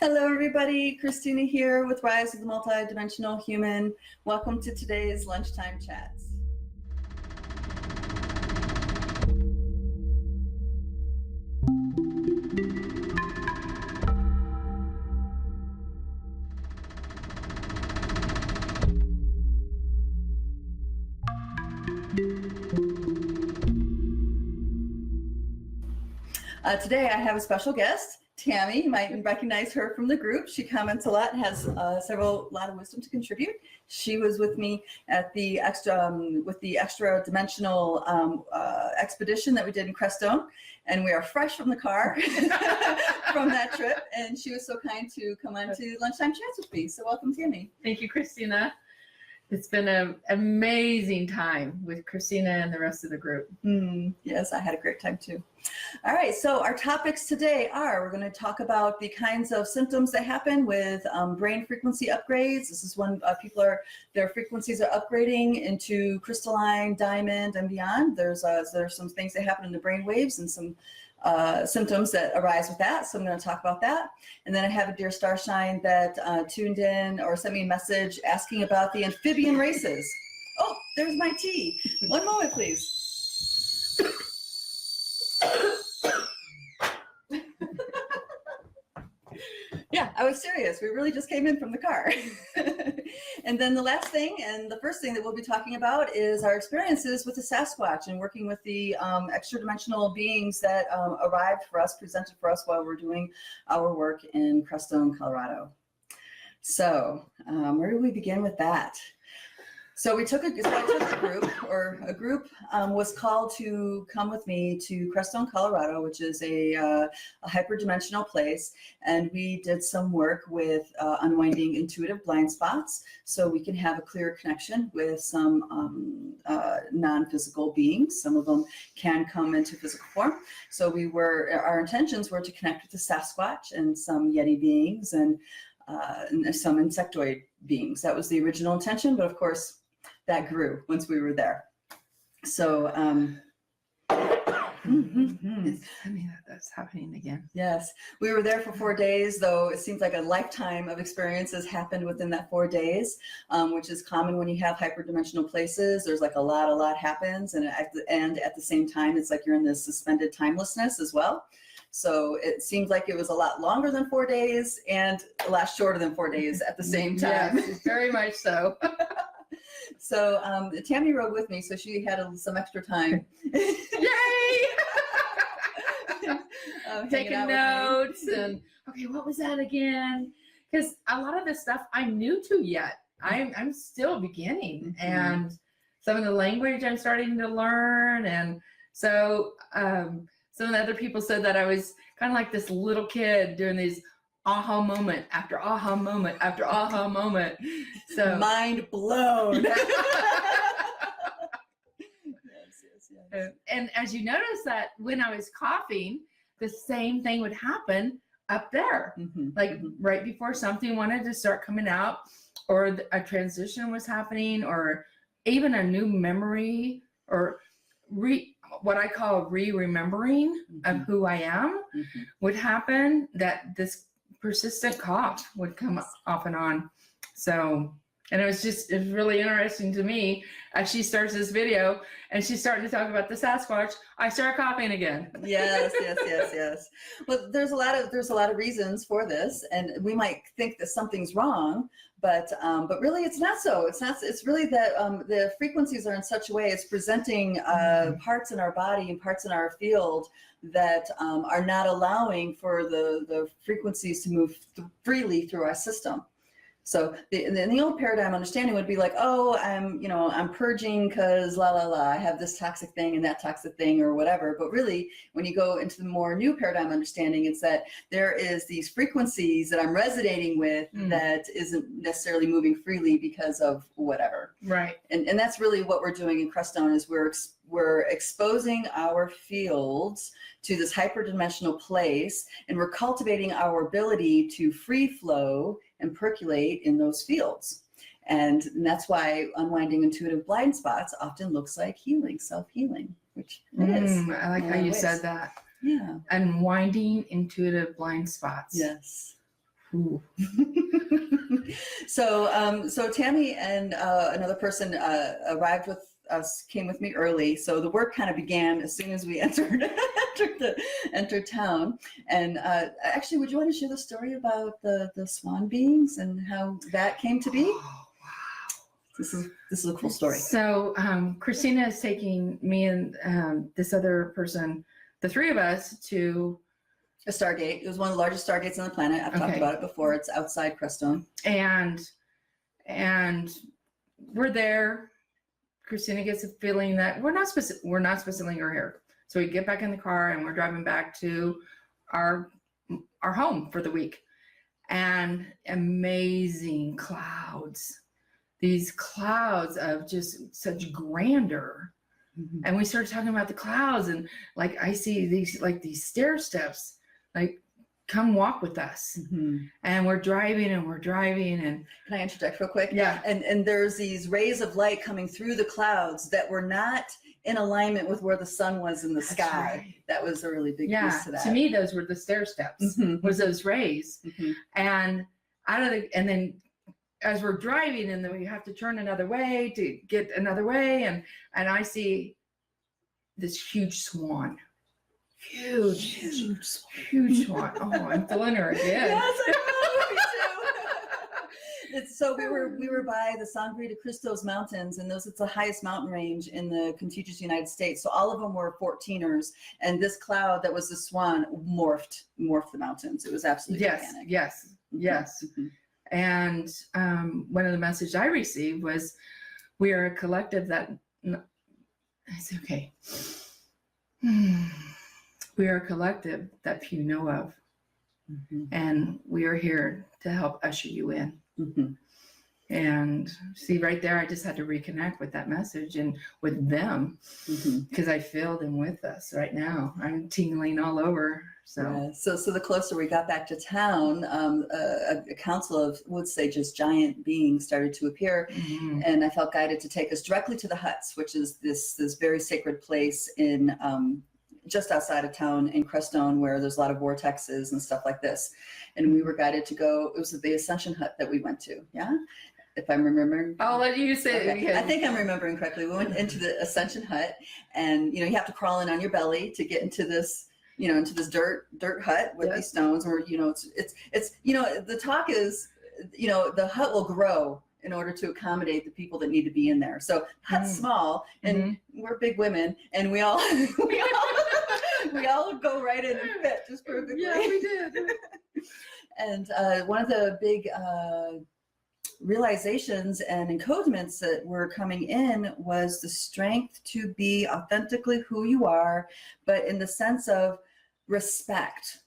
Hello everybody, Christina here with Rise of the Multidimensional Human. Welcome to today's Lunchtime Chats. Today I have a special guest, Tammy. You might recognize her from the group. She comments a lot and has a lot of wisdom to contribute. She was with me at the extra dimensional expedition that we did in Crestone, and we are fresh from the car from that trip. And she was so kind to come on to Lunchtime Chats with me. So welcome, Tammy. Thank you, Christina. It's been an amazing time with Christina and the rest of the group. Yes, I had a great time too. All right, so our topics today are, we're going to talk about the kinds of symptoms that happen with brain frequency upgrades. This is when their frequencies are upgrading into crystalline, diamond, and beyond. There's some things that happen in the brain waves and some symptoms that arise with that. So I'm going to talk about that. And then I have a dear starshine that tuned in or sent me a message asking about the amphibian races. Oh, there's my tea. One moment, please. Yeah, I was serious. We really just came in from the car. And then the last thing and the first thing that we'll be talking about is our experiences with the Sasquatch and working with the extra-dimensional beings that arrived for us, presented for us while we're doing our work in Crestone, Colorado. So where do we begin with that? So I took a group was called to come with me to Crestone, Colorado, which is a hyperdimensional place, and we did some work with unwinding intuitive blind spots so we can have a clear connection with some non-physical beings. Some of them can come into physical form. So our intentions were to connect with the Sasquatch and some Yeti beings and some insectoid beings. That was the original intention, but of course, that grew once we were there. So, It's funny that that's happening again. Yes, we were there for 4 days, though it seems like a lifetime of experiences happened within that 4 days, which is common when you have hyperdimensional places. There's like a lot happens, and at the same time, it's like you're in this suspended timelessness as well. So it seems like it was a lot longer than 4 days and a lot shorter than 4 days at the same time. Yes, very much so. So Tammy rode with me, so she had some extra time. Yay! Taking notes and, okay, what was that again? Because a lot of this stuff I'm new to yet. I'm still beginning. And some of the language I'm starting to learn. And so some of the other people said that I was kind of like this little kid doing these aha moment after aha moment after aha moment. So mind blown. Yes. And as you notice that when I was coughing, the same thing would happen up there. Like right before something wanted to start coming out, or a transition was happening, or even a new memory, or what I call remembering of who I am would happen, that this persistent cough would come off and on. So, and it was really interesting to me as she starts this video and she's starting to talk about the Sasquatch, I start coughing again. Yes. Well, there's a lot of reasons for this, and we might think that something's wrong, but really it's not so. It's really that the frequencies are in such a way, it's presenting parts in our body and parts in our field that are not allowing for the frequencies to move freely through our system. So the old paradigm understanding would be like, oh, I'm purging because I have this toxic thing and that toxic thing or whatever. But really, when you go into the more new paradigm understanding, it's that there is these frequencies that I'm resonating with that isn't necessarily moving freely because of whatever. Right. And that's really what we're doing in Crestone, is we're exposing our fields to this hyperdimensional place, and we're cultivating our ability to free flow and percolate in those fields. And that's why unwinding intuitive blind spots often looks like healing, self-healing, which it is. I like how you said that. Yeah. Unwinding intuitive blind spots. Yes. Ooh. So Tammy and another person arrived with us, came with me early. So the work kind of began as soon as we entered town. And actually, would you want to share the story about the swan beings and how that came to be? Oh, wow. This is a cool story. So Christina is taking me and this other person, the three of us, to A Stargate. It was one of the largest stargates on the planet. I've talked about it before. It's outside Crestone. And we're there. Christina gets a feeling that we're not supposed to linger here. So we get back in the car and we're driving back to our home for the week. And amazing clouds. These clouds of just such grandeur. Mm-hmm. And we started talking about the clouds, and like I see these stair steps, like, come walk with us. Mm-hmm. And we're driving and can I interject real quick? Yeah. And there's these rays of light coming through the clouds that were not in alignment with where the sun was in the sky. Right. That was a really big piece to that. To me, those were the stair steps. Mm-hmm. Was those rays. Mm-hmm. And then as we're driving, and then we have to turn another way to get another way, and I see this huge swan. Huge swan. Oh, I'm feeling her again. Yes, I know, me too. So we were by the Sangre de Cristos Mountains, and it's the highest mountain range in the contiguous United States. So all of them were 14ers, and this cloud that was the swan morphed the mountains. It was absolutely gigantic. Yes. Mm-hmm. And one of the messages I received was, we are a collective that, it's okay. We are a collective that few know of. Mm-hmm. And we are here to help usher you in. Mm-hmm. And see, right there, I just had to reconnect with that message and with them, because I feel them with us right now. I'm tingling all over. So the closer we got back to town, a council of, would say, just giant beings started to appear. Mm-hmm. And I felt guided to take us directly to the huts, which is this very sacred place in just outside of town in Crestone, where there's a lot of vortexes and stuff like this. And we were guided to go, it was the Ascension hut that we went to. Yeah. If I'm remembering. I'll let you say it again. I think I'm remembering correctly. We went into the Ascension hut, and, you have to crawl in on your belly to get into this, into this dirt hut with these stones, or, it's the talk is, the hut will grow in order to accommodate the people that need to be in there. So hut's small, and we're big women, and we all go right in and fit just perfectly. Yeah, we did. And one of the big realizations and encodements that were coming in was the strength to be authentically who you are, but in the sense of respect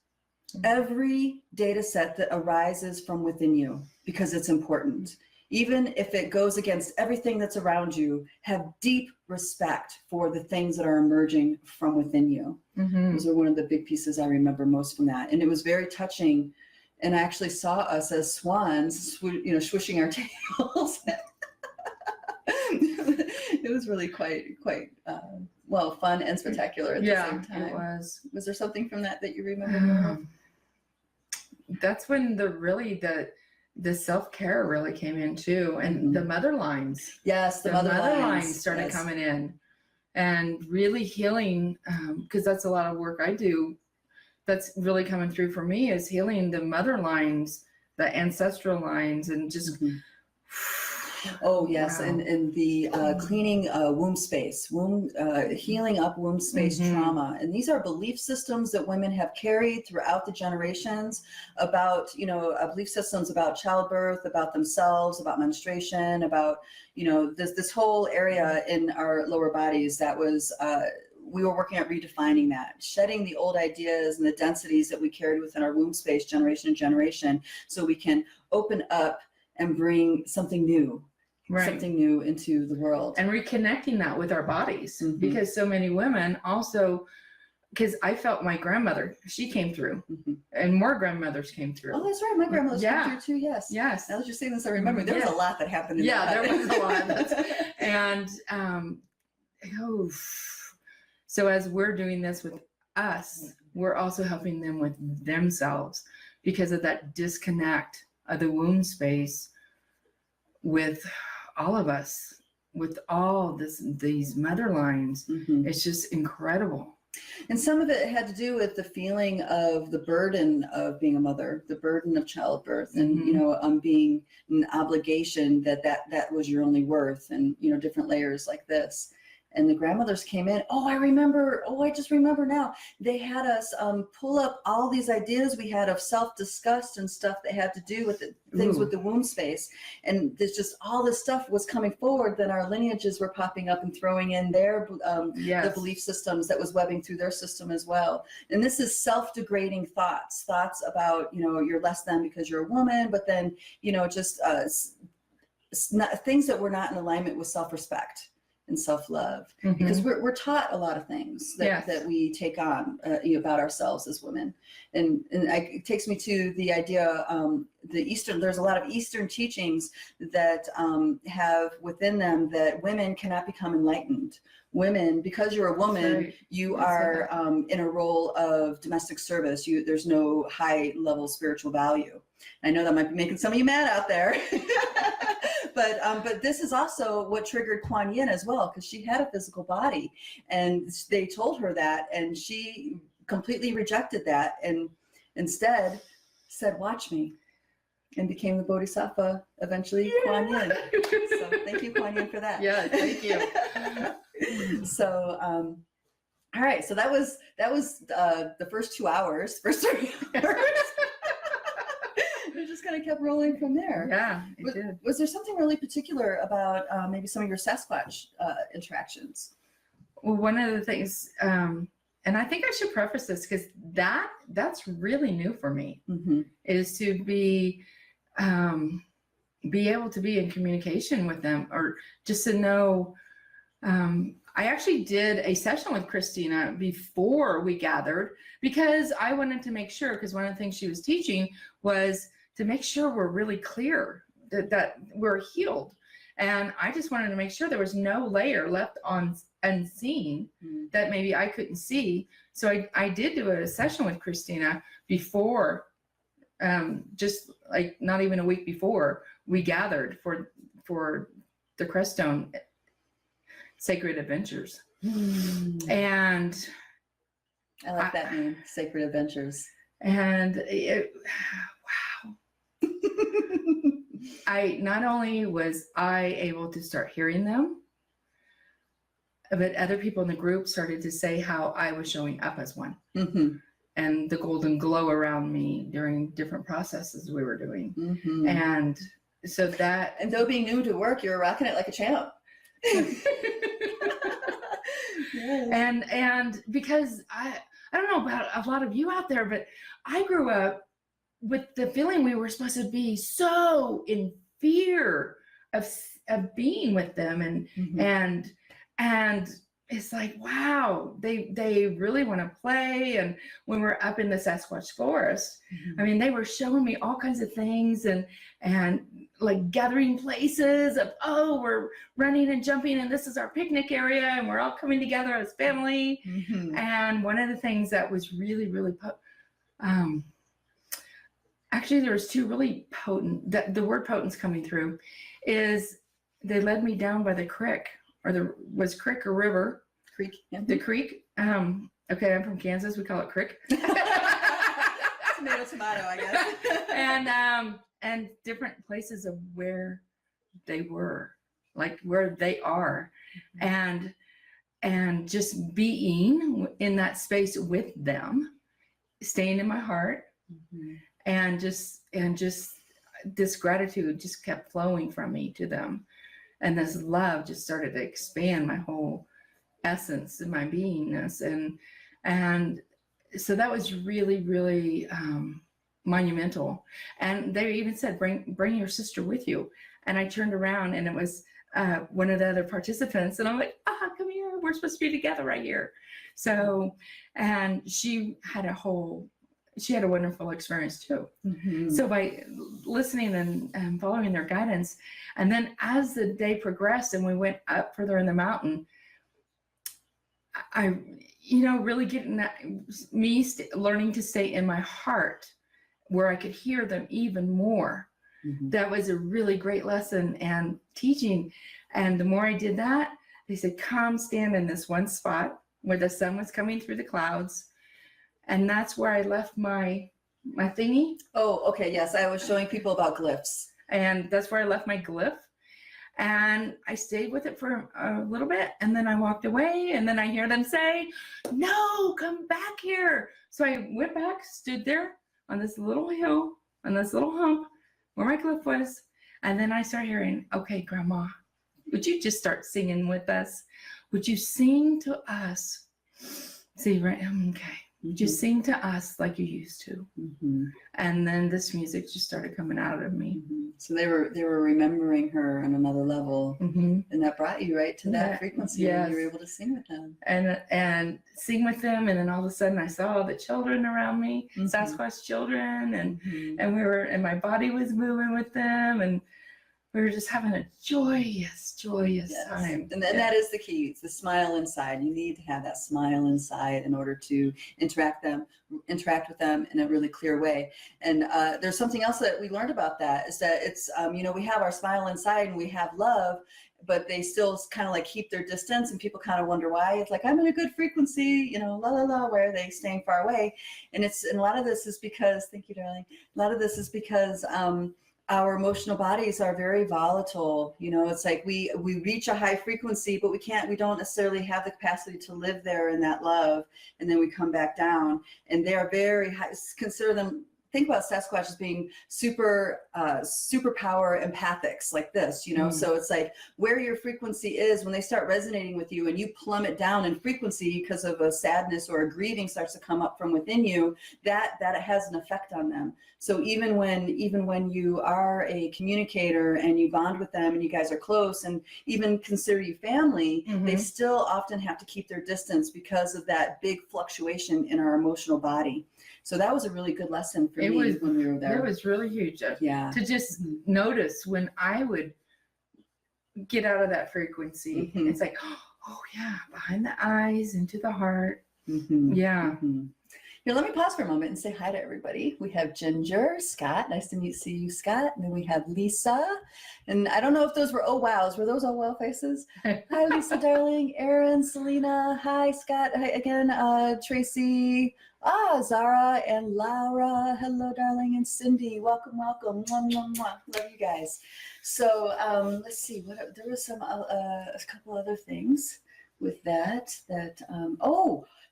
every data set that arises from within you, because it's important. Even if it goes against everything that's around you, have deep respect for the things that are emerging from within you. Mm-hmm. Those are one of the big pieces I remember most from that. And it was very touching. And I actually saw us as swans, swishing our tails. It was really quite fun and spectacular at the same time. It was. Was there something from that you remember? That's when the self-care really came in too, and the mother lines. Yes, the mother lines started coming in, and really healing, because that's a lot of work I do. That's really coming through for me, is healing the mother lines, the ancestral lines, and just. Oh yes, wow. and the cleaning womb space, healing up womb space trauma, and these are belief systems that women have carried throughout the generations about, belief systems about childbirth, about themselves, about menstruation, about this whole area in our lower bodies that was. We were working at redefining that, shedding the old ideas and the densities that we carried within our womb space generation to generation, so we can open up and bring something new. Right. Something new into the world. And reconnecting that with our bodies, because so many women also, because I felt my grandmother, she came through, and more grandmothers came through. Oh, that's right. My grandmother came through too, yes. Yes. Now that you're saying this, I remember there was a lot that happened in that. Yeah, there was a lot. And, so as we're doing this with us, we're also helping them with themselves, because of that disconnect of the womb space with all of us, with all these mother lines. It's just incredible. And some of it had to do with the feeling of the burden of being a mother, the burden of childbirth, and you know, being an obligation that was your only worth, and you know, different layers like this. And the grandmothers came in. Oh, I remember. Oh, I just remember now. They had us pull up all these ideas we had of self-disgust and stuff that had to do with the things with the womb space. And there's just all this stuff was coming forward. Then our lineages were popping up and throwing in their the belief systems that was webbing through their system as well. And this is self-degrading thoughts about, you know, you're less than because you're a woman, but then, you know, just things that were not in alignment with self-respect and self-love, because we're taught a lot of things that we take on about ourselves as women, and it takes me to the idea there's a lot of Eastern teachings that have within them that women cannot become enlightened. Women, because you're a woman, you are in a role of domestic service. There's no high level spiritual value. I know that might be making some of you mad out there. But this is also what triggered Kuan Yin as well, because she had a physical body, and they told her that, and she completely rejected that, and instead said, "Watch me," and became the Bodhisattva, eventually Kuan Yin. So thank you, Kuan Yin, for that. Yeah, thank you. So, all right. So that was the first 2 hours, first 3 hours. It just kind of kept rolling from there. Yeah, it did. Was there something really particular about maybe some of your Sasquatch interactions? Well, one of the things, and I think I should preface this because that's really new for me, is to be able to be in communication with them, or just to know. I actually did a session with Christina before we gathered, because I wanted to make sure, because one of the things she was teaching was to make sure we're really clear that we're healed. And I just wanted to make sure there was no layer left unseen that maybe I couldn't see. So I did do a session with Christina before, just like not even a week before we gathered for the Crestone Sacred Adventures. And I like that name, Sacred Adventures. And wow. Not only was I able to start hearing them, but other people in the group started to say how I was showing up as one. And the golden glow around me during different processes we were doing. And so that... And though being new to work, you were rocking it like a champ. And because I don't know about a lot of you out there, but I grew up with the feeling we were supposed to be so in fear of being with them, and it's like, wow, they really want to play. And when we're up in the Sasquatch forest, I mean, they were showing me all kinds of things, and like gathering places of, oh, we're running and jumping, and this is our picnic area, and we're all coming together as family. And one of the things that was really, really actually, there was two really potent, the word potent's coming through, is they led me down by the creek, or was creek or river? Creek. Yeah. The creek. Okay, I'm from Kansas. We call it creek. Tomato, I guess. And different places of where they were, like where they are, and just being in that space with them, staying in my heart, and just this gratitude just kept flowing from me to them. And this love just started to expand my whole essence and my beingness. And so that was really, really monumental. And they even said, bring your sister with you. And I turned around, and it was one of the other participants. And I'm like, come here. We're supposed to be together right here. So, and she had a wonderful experience too. So by listening and following their guidance, and then as the day progressed and we went up further in the mountain, I really getting that, learning to stay in my heart where I could hear them even more. That was a really great lesson and teaching. And the more I did that, they said, come stand in this one spot where the sun was coming through the clouds. And that's where I left my thingy. Oh, okay. Yes. I was showing people about glyphs. And that's where I left my glyph. And I stayed with it for a little bit. And then I walked away. And then I hear them say, no, come back here. So I went back, stood there on this little hill, on this little hump where my glyph was. And then I started hearing, okay, Grandma, would you just start singing with us? Would you sing to us? See, right? Okay. Just sing to us like you used to. And then this music just started coming out of me. So they were remembering her on another level, and that brought you right to that frequency. Yes. And you were able to sing with them. And sing with them, and then all of a sudden I saw all the children around me, Sasquatch children, and we were, and my body was moving with them, and we were just having a joyous time. And that is the key. It's the smile inside. You need to have that smile inside in order to interact with them in a really clear way. And there's something else that we learned about that, is that it's, we have our smile inside and we have love, but they still kind of like keep their distance, and people kind of wonder why. It's like, I'm in a good frequency, la la la, why are they staying far away? And a lot of this is because, thank you, darling. A lot of this is because our emotional bodies are very volatile. It's like we reach a high frequency, but we don't necessarily have the capacity to live there in that love. And then we come back down, and they are very high. Think about Sasquatch as being superpower empathics like this, So it's like where your frequency is, when they start resonating with you and you plummet down in frequency because of a sadness or a grieving starts to come up from within you, that it has an effect on them. So even when you are a communicator and you bond with them and you guys are close and even consider you family, they still often have to keep their distance because of that big fluctuation in our emotional body. So that was a really good lesson for me when we were there. It was really huge. To just notice when I would get out of that frequency. It's like, oh yeah, behind the eyes, into the heart. Yeah. Here, let me pause for a moment and say hi to everybody. We have Ginger, Scott. Nice to see you, Scott. And then we have Lisa. And I don't know if those were oh wows. Were those oh wow faces? Hi, Lisa, darling. Aaron, Selena. Hi, Scott. Hi again, Tracy. Zara and Laura. Hello, darling. And Cindy. Welcome, welcome. Mwah, mwah, mwah. Love you guys. So let's see. There was a couple other things with that.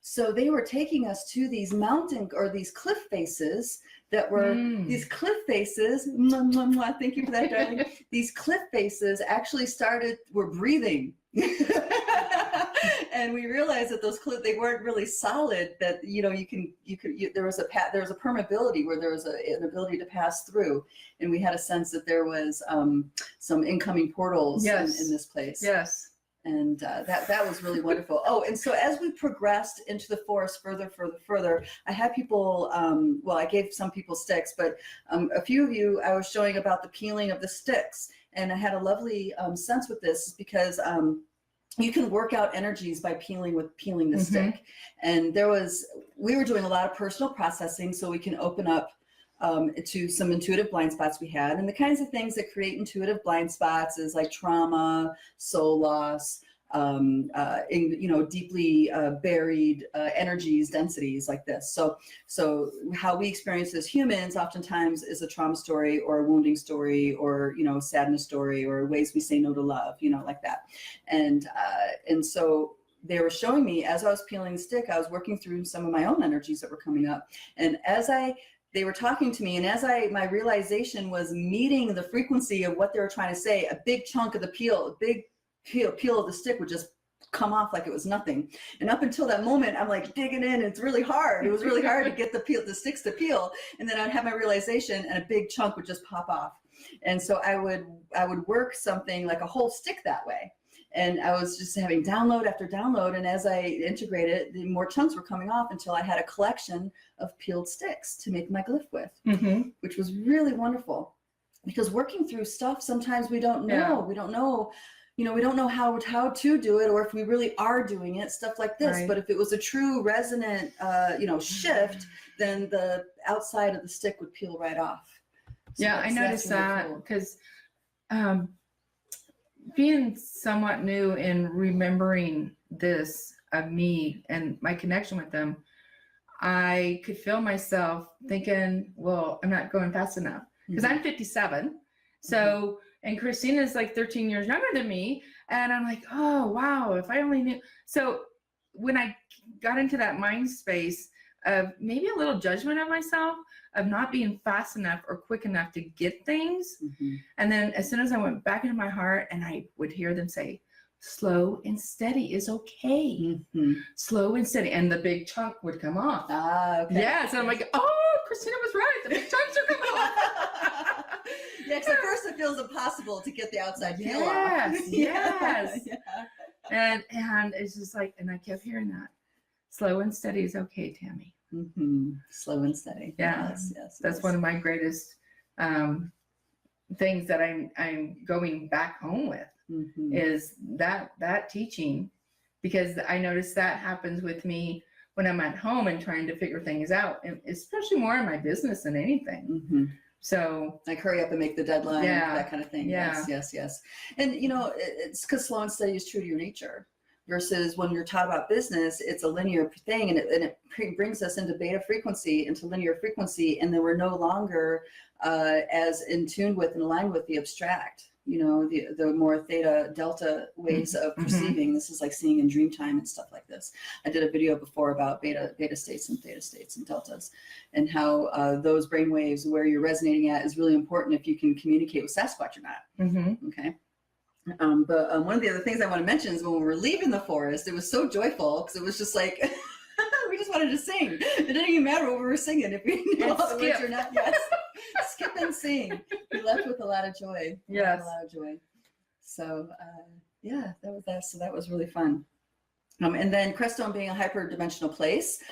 So they were taking us to these mountain or these cliff faces that were these cliff faces. Mwah, mwah, mwah. Thank you for that, darling. These cliff faces actually were breathing. And we realized that those cliffs, they weren't really solid, that, there was a permeability where there was an ability to pass through. And we had a sense that there was some incoming portals in this place. Yes. And that was really wonderful. And so as we progressed into the forest further, I had people, I gave some people sticks, but a few of you, I was showing about the peeling of the sticks. And I had a lovely sense with this because you can work out energies by peeling the stick. And we were doing a lot of personal processing so we can open up to some intuitive blind spots we had. And the kinds of things that create intuitive blind spots is like trauma, soul loss, deeply buried energies, densities like this. So how we experience as humans oftentimes is a trauma story or a wounding story or, sadness story or ways we say no to love, like that. And so they were showing me, as I was peeling the stick, I was working through some of my own energies that were coming up. And they were talking to me, and my realization was meeting the frequency of what they were trying to say, a big chunk of the peel of the stick would just come off like it was nothing. And up until that moment, I'm like digging in, and it's really hard. It was really hard to get the sticks to peel. And then I'd have my realization, and a big chunk would just pop off. And so I would work something like a whole stick that way. And I was just having download after download. And as I integrated, the more chunks were coming off until I had a collection of peeled sticks to make my glyph with, which was really wonderful. Because working through stuff, sometimes we don't know. We don't know, we don't know how to do it, or if we really are doing it, stuff like this. Right. But if it was a true resonant, shift, then the outside of the stick would peel right off. So yeah, I noticed that because being somewhat new in remembering this of me and my connection with them, I could feel myself thinking, well, I'm not going fast enough because I'm 57. So, and Christina's like 13 years younger than me. And I'm like, oh, wow, if I only knew. So when I got into that mind space of maybe a little judgment of myself, of not being fast enough or quick enough to get things. And then as soon as I went back into my heart and I would hear them say, slow and steady is okay. Slow and steady. And the big chunk would come off. Ah, okay. Yeah. So I'm like, oh, Christina was right. The big chunks are coming off. Yeah, because at first it feels impossible to get the outside peel off. Yes. Yeah. And it's just like, and I kept hearing that. Slow and steady is okay, Tammy. Slow and steady. Yeah. Yes. That's one of my greatest things that I'm going back home with is that teaching, because I notice that happens with me when I'm at home and trying to figure things out, and especially more in my business than anything. So like hurry up and make the deadline, that kind of thing. Yeah. Yes. And it's because slow and steady is true to your nature. Versus when you're taught about business, it's a linear thing, and it brings us into beta frequency, into linear frequency, and then we're no longer as in tune with and aligned with the abstract. The more theta delta ways of perceiving. This is like seeing in dream time and stuff like this. I did a video before about beta states and theta states and deltas, and how those brain waves where you're resonating at is really important if you can communicate with Sasquatch or not. Okay. But one of the other things I want to mention is when we were leaving the forest, it was so joyful because it was just like we just wanted to sing. It didn't even matter what we were singing, if we knew all the words or not. Yes, skip and sing. We left with a lot of joy. Yes, a lot of joy. So that was really fun. And then Crestone being a hyperdimensional place,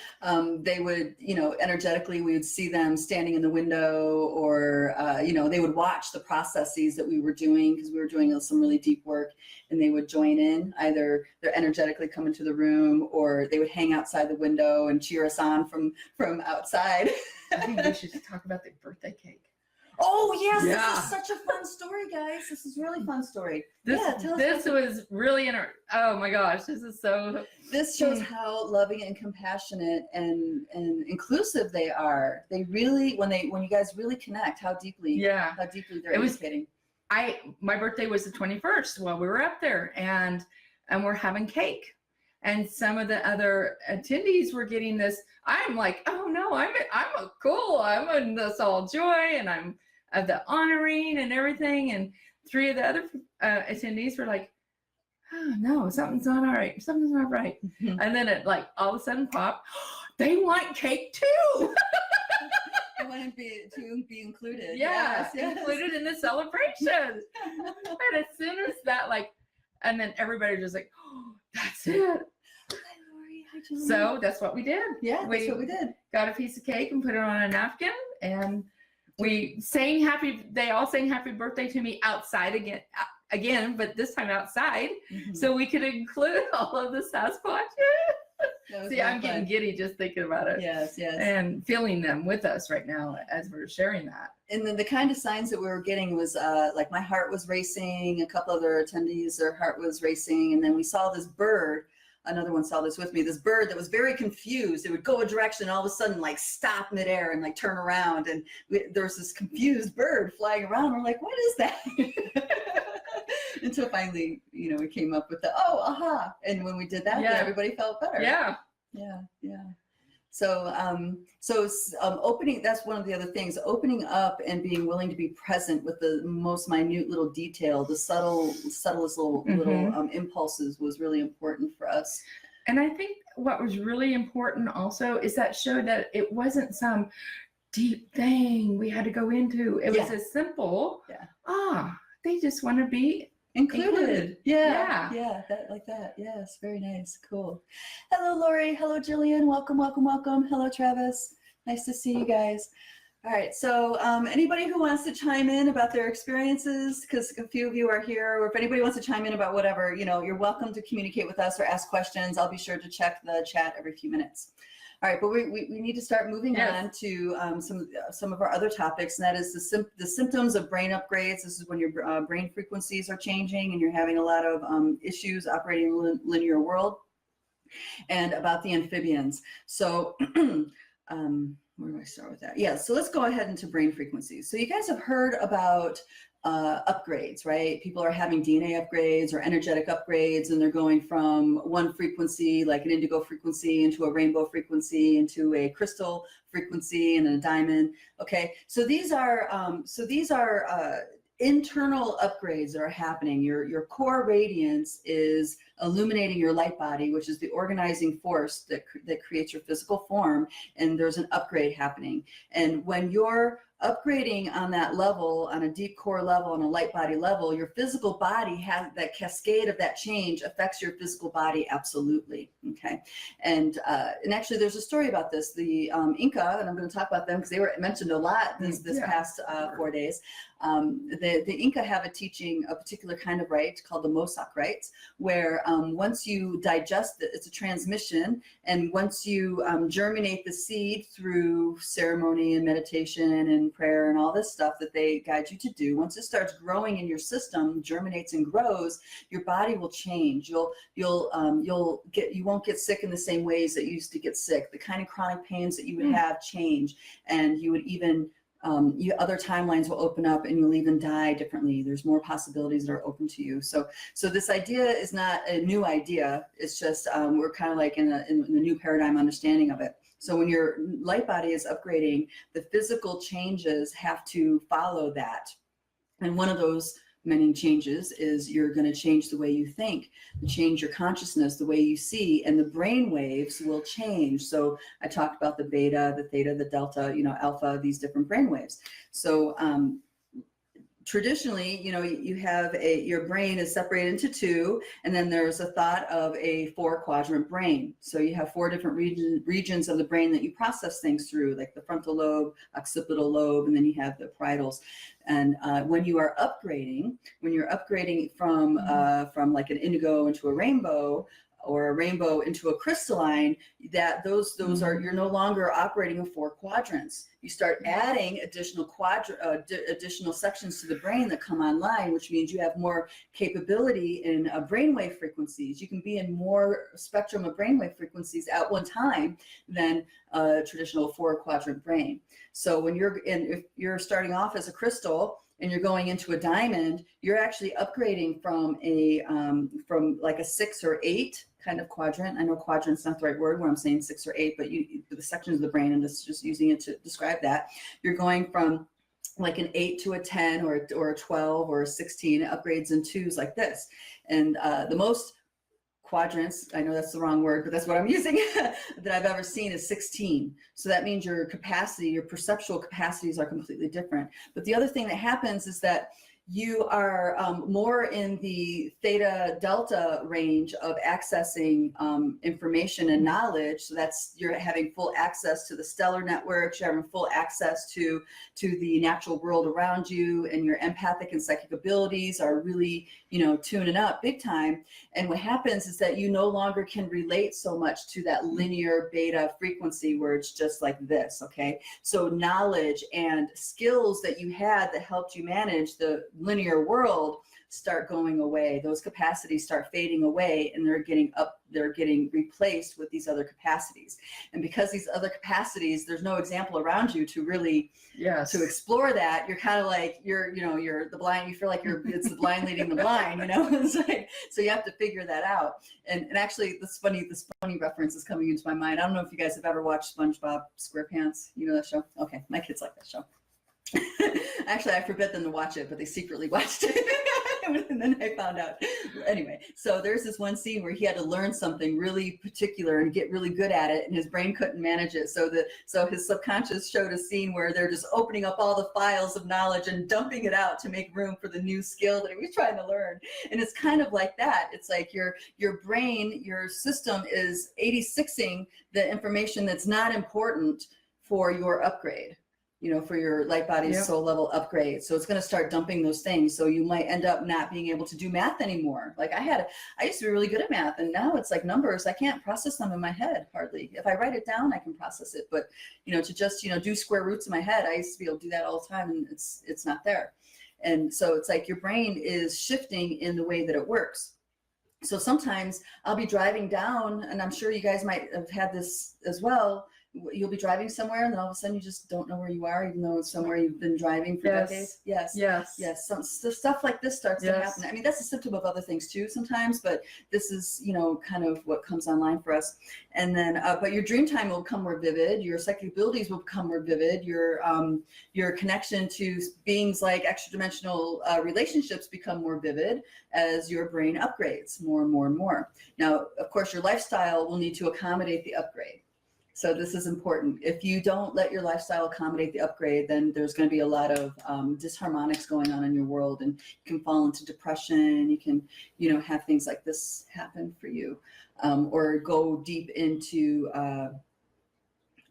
they would, energetically, we would see them standing in the window, or, they would watch the processes that we were doing, because we were doing some really deep work, and they would join in. Either they're energetically come into the room, or they would hang outside the window and cheer us on from outside. I think we should talk about the birthday cake. Oh yes, this is such a fun story, guys. This is a really fun story. This was really oh my gosh, this is so. This shows how loving and compassionate and inclusive they are. They really, when you guys really connect, how deeply they're educating. My birthday was the 21st while we were up there, and we're having cake. And some of the other attendees were getting this. I'm like, oh no, I'm in this all joy, and I'm of the honoring and everything. And 3 of the other attendees were like, oh no, something's not all right. Something's not right. And then it like all of a sudden popped. They want cake too. They want to be included. Yes, included in the celebration. And as soon as that, and then everybody just like, oh, that's it. So that's what we did. Yeah, that's what we did. Got a piece of cake and put it on a napkin, and we sang they all sang happy birthday to me outside again, but this time outside, so we could include all of the Sasquatch. See, I'm getting giddy just thinking about it. Yes. And feeling them with us right now as we're sharing that. And then the kind of signs that we were getting was like my heart was racing, a couple other attendees, their heart was racing, and then we saw this bird. Another one saw this with me, this bird that was very confused. It would go a direction and all of a sudden stop midair and turn around. And there was this confused bird flying around. We're like, what is that? Until finally, we came up with aha. And when we did that, then everybody felt better. Yeah. So, opening, that's one of the other things, opening up and being willing to be present with the most minute little detail, the subtlest little impulses was really important for us. And I think what was really important also is that showed that it wasn't some deep thing we had to go into. It was as simple, they just want to be included. Yeah, that. Yes, very nice. Cool. Hello, Lori. Hello, Jillian. Welcome. Hello, Travis. Nice to see you guys. All right, so anybody who wants to chime in about their experiences, because a few of you are here, or if anybody wants to chime in about whatever, you know, you're welcome to communicate with us or ask questions. I'll be sure to check the chat every few minutes. All right, but we need to start moving on to some of our other topics, and that is the symptoms of brain upgrades. This is when your brain frequencies are changing and you're having a lot of issues operating in the linear world, and about the amphibians. So where do I start with that? Yeah, so let's go ahead into brain frequencies. So you guys have heard about upgrades, right? People are having DNA upgrades or energetic upgrades, and they're going from one frequency, like an indigo frequency, into a rainbow frequency, into a crystal frequency, and a diamond. Okay, so these are internal upgrades that are happening. Your core radiance is illuminating your light body, which is the organizing force that creates your physical form, and there's an upgrade happening. And when you're upgrading on that level, on a deep core level, on a light body level, your physical body has that cascade of that change affects your physical body absolutely. Okay, and actually there's a story about this. The Inca, and I'm going to talk about them because they were mentioned a lot this past 4 days. The Inca have a particular kind of rite called the Mosak rites, where once you digest it, it's a transmission, and once you germinate the seed through ceremony and meditation and prayer and all this stuff that they guide you to do, once it starts growing in your system, germinates and grows, your body will change. You won't get sick in the same ways that you used to get sick. The kind of chronic pains that you would have change, and you would even other timelines will open up, and you'll even die differently. There's more possibilities that are open to you. So this idea is not a new idea. It's just we're kind of like in the new paradigm understanding of it. So when your light body is upgrading, the physical changes have to follow that. And one of those many changes is you're going to change the way you think, change your consciousness, the way you see, and the brain waves will change. So I talked about the beta, the theta, the delta, alpha, these different brain waves. So traditionally, you have your brain is separated into two, and then there's a thought of a 4-quadrant brain. So you have 4 different regions of the brain that you process things through, like the frontal lobe, occipital lobe, and then you have the parietals. And when you are upgrading, from like an indigo into a rainbow, or a rainbow into a crystalline, that those are, you're no longer operating in 4 quadrants. You start adding additional sections to the brain that come online, which means you have more capability in brainwave frequencies. You can be in more spectrum of brainwave frequencies at one time than a traditional 4-quadrant brain. So when if you're starting off as a crystal and you're going into a diamond, you're actually upgrading from like a 6 or 8 kind of quadrant. I know quadrant's not the right word when I'm saying 6 or 8, but the sections of the brain, and just using it to describe that, you're going from like an 8 to a 10 or a 12 or a 16, upgrades in 2s like this. And the most quadrants, I know that's the wrong word, but that's what I'm using, that I've ever seen is 16. So that means your capacity, your perceptual capacities are completely different. But the other thing that happens is that you are more in the theta delta range of accessing information and knowledge. So that's, you're having full access to the stellar networks, you're having full access to the natural world around you, and your empathic and psychic abilities are really, tuning up big time. And what happens is that you no longer can relate so much to that linear beta frequency where it's just like this, okay? So knowledge and skills that you had that helped you manage the linear world start going away. Those capacities start fading away, and they're getting replaced with these other capacities. And because these other capacities, there's no example around you to really to explore that, you're kind of like you're the blind. You feel like it's the blind leading the blind. It's like, so you have to figure that out. And actually, this funny reference is coming into my mind. I don't know if you guys have ever watched SpongeBob SquarePants. You know that show? Okay, my kids like that show. Actually, I forbid them to watch it, but they secretly watched it. And then I found out. Anyway, so there's this one scene where he had to learn something really particular and get really good at it, and his brain couldn't manage it. So his subconscious showed a scene where they're just opening up all the files of knowledge and dumping it out to make room for the new skill that he was trying to learn. And it's kind of like that. It's like your brain, your system is 86ing the information that's not important for your upgrade. for your Lightbody's soul level upgrade. So it's going to start dumping those things. So you might end up not being able to do math anymore. Like I used to be really good at math, and now it's like numbers. I can't process them in my head hardly. If I write it down, I can process it. But, to just, do square roots in my head, I used to be able to do that all the time, and it's not there. And so it's like your brain is shifting in the way that it works. So sometimes I'll be driving down, and I'm sure you guys might have had this as well. You'll be driving somewhere, and then all of a sudden you just don't know where you are, even though it's somewhere you've been driving for decades. Yes. So stuff like this starts to happen. I mean, that's a symptom of other things too sometimes, but this is, kind of what comes online for us. And then, but your dream time will become more vivid. Your psychic abilities will become more vivid. Your connection to beings like extra-dimensional relationships become more vivid as your brain upgrades more and more and more. Now, of course, your lifestyle will need to accommodate the upgrade. So this is important. If you don't let your lifestyle accommodate the upgrade, then there's going to be a lot of disharmonics going on in your world, and you can fall into depression. You can, have things like this happen for you, or go deep into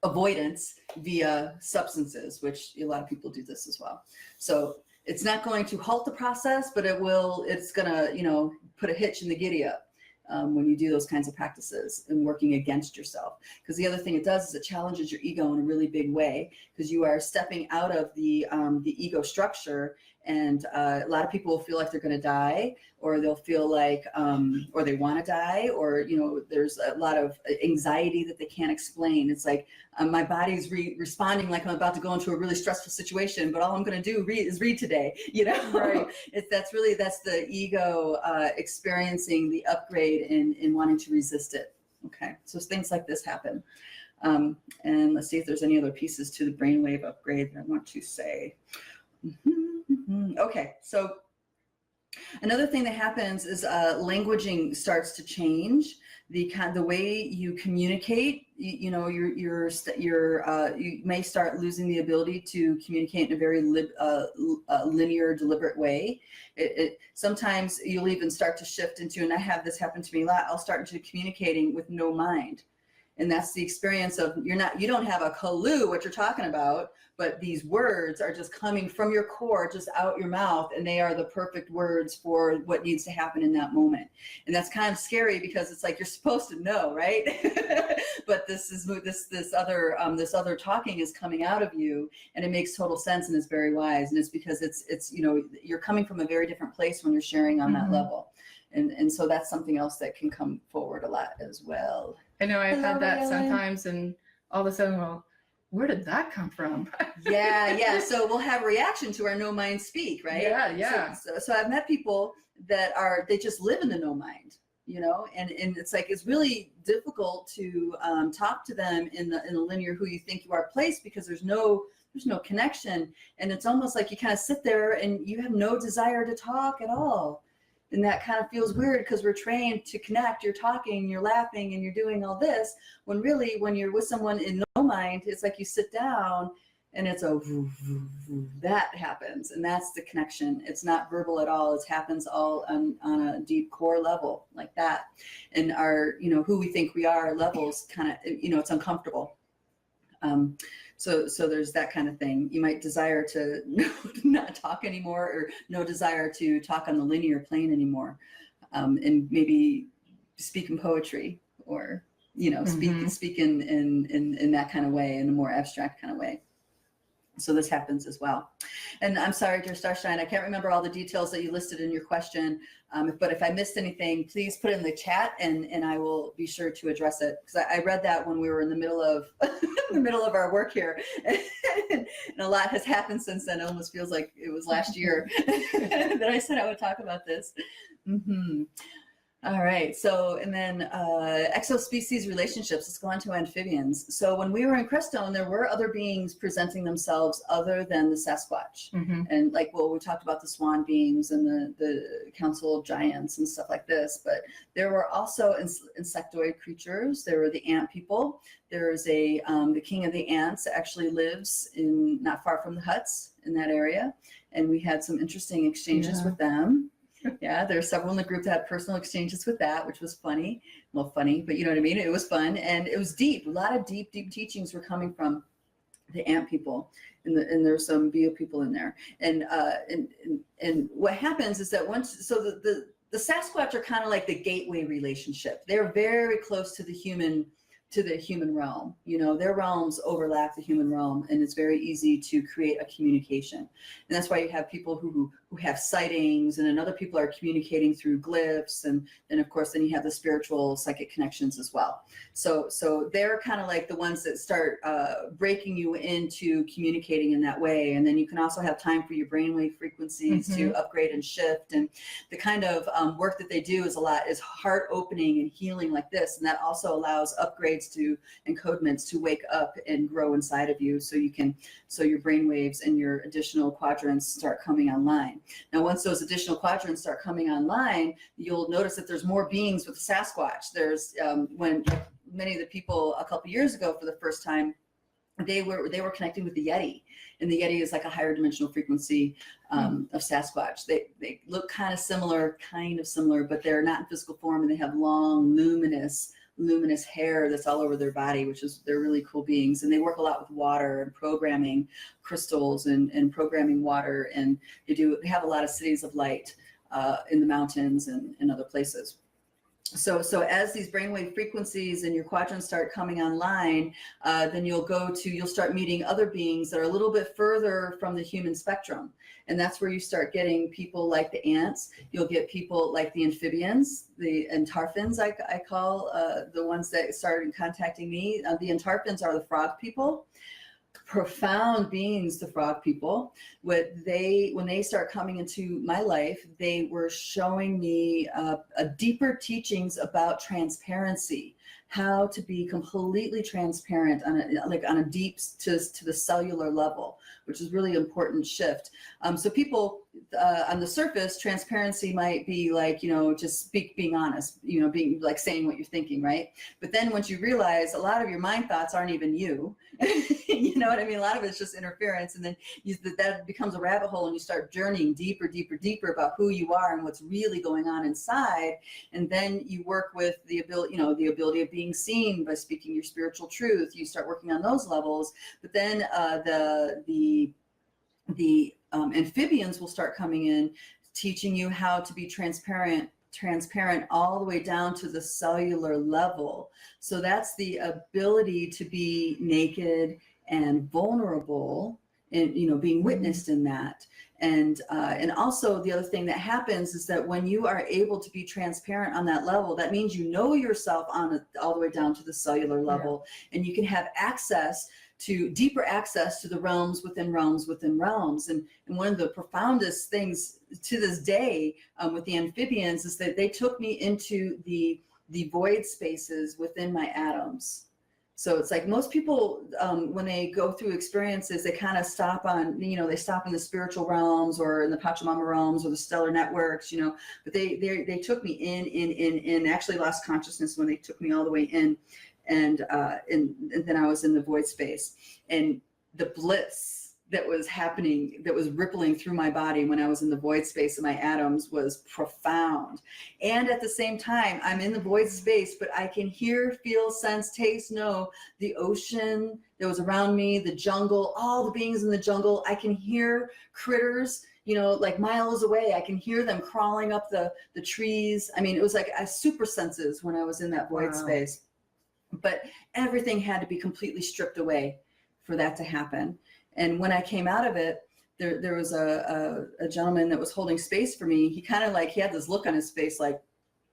avoidance via substances, which a lot of people do this as well. So it's not going to halt the process, but it's going to, put a hitch in the giddy up. When you do those kinds of practices and working against yourself. Because the other thing it does is it challenges your ego in a really big way, because you are stepping out of the ego structure, and a lot of people will feel like they're going to die, or they'll feel like, or they want to die, or, there's a lot of anxiety that they can't explain. It's like, my body's responding like I'm about to go into a really stressful situation, but all I'm going to do is read today, Right. That's the ego experiencing the upgrade and wanting to resist it. Okay, so things like this happen. And let's see if there's any other pieces to the brainwave upgrade that I want to say. Okay, so another thing that happens is languaging starts to change. The way you communicate, you may start losing the ability to communicate in a very linear, deliberate way. Sometimes you'll even start to shift into, and I have this happen to me a lot, I'll start into communicating with no mind. And that's the experience of you don't have a clue what you're talking about, but these words are just coming from your core, just out your mouth, and they are the perfect words for what needs to happen in that moment. And that's kind of scary, because it's like you're supposed to know, right? But this other talking is coming out of you, and it makes total sense and is very wise. And it's because it's you're coming from a very different place when you're sharing on that level. And so that's something else that can come forward a lot as well. I know I've had that sometimes, and all of a sudden, well, where did that come from? Yeah. So we'll have a reaction to our no mind speak, right? Yeah. So I've met people that they just live in the no mind, and it's like, it's really difficult to talk to them in the linear who you think you are place, because there's no connection. And it's almost like you kind of sit there and you have no desire to talk at all. And that kind of feels weird, because we're trained to connect. You're talking, you're laughing, and you're doing all this, when really, when you're with someone in no mind, it's like you sit down and it's that happens. And that's the connection. It's not verbal at all. It happens all on a deep core level like that. And our, who we think we are levels kind of, it's uncomfortable. So there's that kind of thing. You might desire to not talk anymore, or no desire to talk on the linear plane anymore, and maybe speak in poetry, or speak in that kind of way, in a more abstract kind of way. So this happens as well. And I'm sorry, dear Starshine, I can't remember all the details that you listed in your question. But if I missed anything, please put it in the chat, and I will be sure to address it. Because I read that when we were in the middle of our work here, and a lot has happened since then. It almost feels like it was last year that I said I would talk about this. All right, so, and then exo-species relationships, let's go on to amphibians. So when we were in Crestone, there were other beings presenting themselves other than the Sasquatch. And we talked about the swan beings and the council of giants and stuff like this, but there were also insectoid creatures. There were the ant people. There's the king of the ants actually lives not far from the huts in that area. And we had some interesting exchanges with them. Yeah, there are several in the group that had personal exchanges with that, which was funny. Well, funny, but you know what I mean? It was fun, and it was deep. A lot of deep teachings were coming from ant people, and there's some bio people in there. And what happens is that the Sasquatch are kind of like the gateway relationship. They're very close to the human realm. Their realms overlap the human realm, and it's very easy to create a communication. And that's why you have people who have sightings, and then other people are communicating through glyphs, and then of course then you have the spiritual psychic connections as well. So they're kind of like the ones that start breaking you into communicating in that way. And then you can also have time for your brainwave frequencies to upgrade and shift. And the kind of work that they do is heart opening and healing like this, and that also allows upgrades to encodements to wake up and grow inside of you, so your brainwaves and your additional quadrants start coming online. Now, once those additional quadrants start coming online, you'll notice that there's more beings with Sasquatch. There's when many of the people a couple years ago for the first time, they were connecting with the Yeti, and the Yeti is like a higher dimensional frequency of Sasquatch. They look kind of similar, but they're not in physical form, and they have long, luminous hair that's all over their body, they're really cool beings. And they work a lot with water and programming crystals and programming water, and they have a lot of cities of light in the mountains and other places. So as these brainwave frequencies and your quadrants start coming online, then you'll start meeting other beings that are a little bit further from the human spectrum. And that's where you start getting people like the ants. You'll get people like the amphibians, the entarfins, I call the ones that started contacting me. The entarfins are the frog people. Profound beings, the frog people. When they start coming into my life, they were showing me a deeper teachings about transparency, how to be completely transparent on a deep to the cellular level, which is really important shift. So people on the surface, transparency might be like, just being honest, being like saying what you're thinking, right? But then once you realize a lot of your mind thoughts aren't even you, you know what I mean? A lot of it's just interference, and then that becomes a rabbit hole, and you start journeying deeper about who you are and what's really going on inside. And then you work with the ability of being seen by speaking your spiritual truth. You start working on those levels, but then the amphibians will start coming in, teaching you how to be transparent all the way down to the cellular level. So that's the ability to be naked and vulnerable, and being witnessed in that. And also the other thing that happens is that when you are able to be transparent on that level, that means you know yourself all the way down to the cellular level, and you can have deeper access to the realms within realms within realms. And one of the profoundest things to this day with the amphibians is that they took me into the void spaces within my atoms. So it's like most people, when they go through experiences, they kind of stop on, they stop in the spiritual realms or in the Pachamama realms or the stellar networks, but they took me in, actually lost consciousness when they took me all the way in. And then I was in the void space, and the bliss that was happening, that was rippling through my body when I was in the void space of my atoms, was profound. And at the same time, I'm in the void space, but I can hear, feel, sense, taste, know the ocean that was around me, the jungle, all the beings in the jungle. I can hear critters, like miles away. I can hear them crawling up the trees. I mean, it was like super senses when I was in that void space. But everything had to be completely stripped away for that to happen. And when I came out of it, there was a gentleman that was holding space for me. He kind of he had this look on his face, like,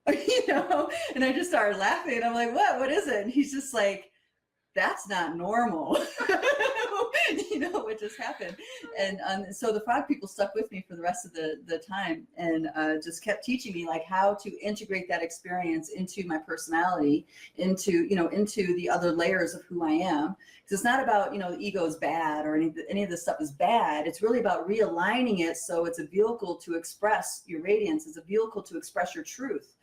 and I just started laughing, and I'm like, what is it? And he's just like, that's not normal. What just happened. And so the frog people stuck with me for the rest of the time, and just kept teaching me how to integrate that experience into my personality, into the other layers of who I am. Because it's not about, the ego is bad or any of this stuff is bad. It's really about realigning it so it's a vehicle to express your radiance. It's a vehicle to express your truth.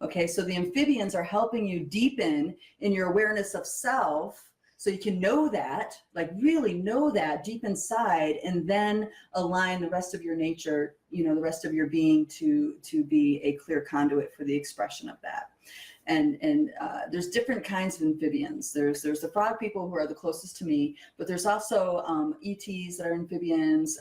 Okay, so the amphibians are helping you deepen in your awareness of self, so you can know that, really know that deep inside, and then align the rest of your nature, the rest of your being to be a clear conduit for the expression of that. And there's different kinds of amphibians. There's the frog people who are the closest to me, but there's also ETs that are amphibians.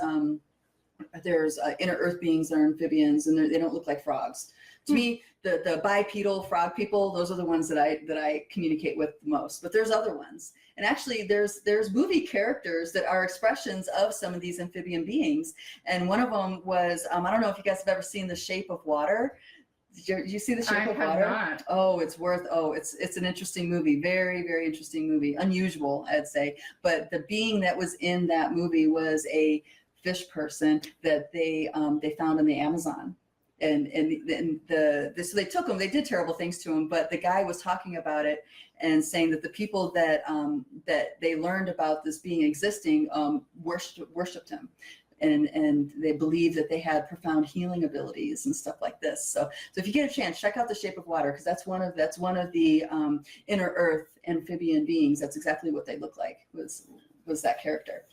There's inner earth beings that are amphibians, and they don't look like frogs. To me, the bipedal frog people, those are the ones that I communicate with the most. But there's other ones, and actually there's movie characters that are expressions of some of these amphibian beings. And one of them was I don't know if you guys have ever seen The Shape of Water. Did you see The Shape of Water? Not. Oh, it's an interesting movie. Very, very interesting movie. Unusual, I'd say. But the being that was in that movie was a fish person that they found in the Amazon. And so they took him, they did terrible things to him, but the guy was talking about it and saying that the people that they learned about this being existing worshipped him. And they believed that they had profound healing abilities and stuff like this. So if you get a chance, check out The Shape of Water, because that's one of the inner earth amphibian beings. That's exactly what they look like, was that character.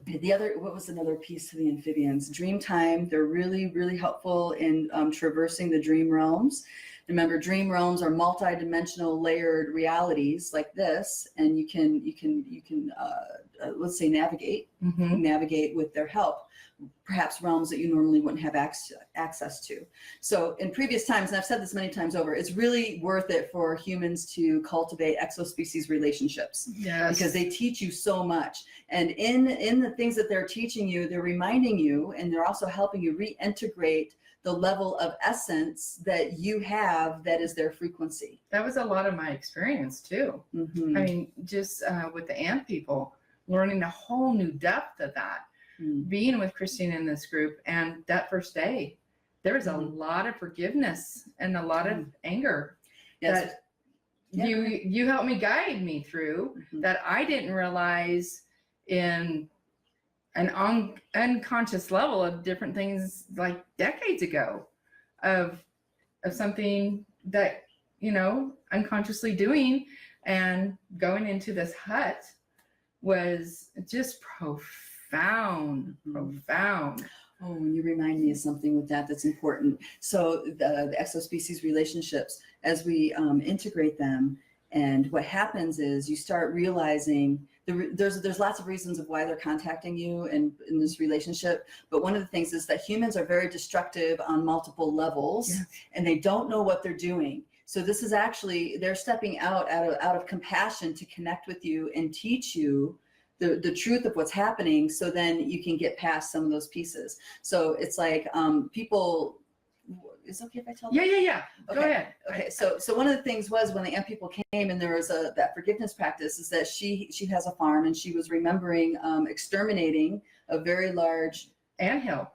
What was another piece to the amphibians? Dreamtime. They're really, really helpful in traversing the dream realms. Remember, dream realms are multi-dimensional layered realities like this, and you can let's say navigate with their help, perhaps realms that you normally wouldn't have access to. So in previous times, and I've said this many times over, it's really worth it for humans to cultivate exo-species relationships. Yes. Because they teach you so much. And in the things that they're teaching you, they're reminding you, and they're also helping you reintegrate the level of essence that you have that is their frequency. That was a lot of my experience too. Mm-hmm. I mean, just with the ant people, learning a whole new depth of that. Being with Christina in this group, and that first day, there was a lot of forgiveness and a lot of anger that you helped me guide me through that I didn't realize in an unconscious level of different things like decades ago of something that, unconsciously doing, and going into this hut was just profound. Oh, and you remind me of something with that's important. So the exo-species relationships, as we integrate them, and what happens is you start realizing there's lots of reasons of why they're contacting you and in this relationship. But one of the things is that humans are very destructive on multiple levels, and they don't know what they're doing. So this is actually, they're stepping out of compassion to connect with you and teach you the truth of what's happening, so then you can get past some of those pieces. So it's like people, is it okay if I tell them? Yeah. Okay. Go ahead. Okay. So one of the things was when the ant people came, and there was that forgiveness practice, is that she has a farm, and she was remembering exterminating a very large anthill.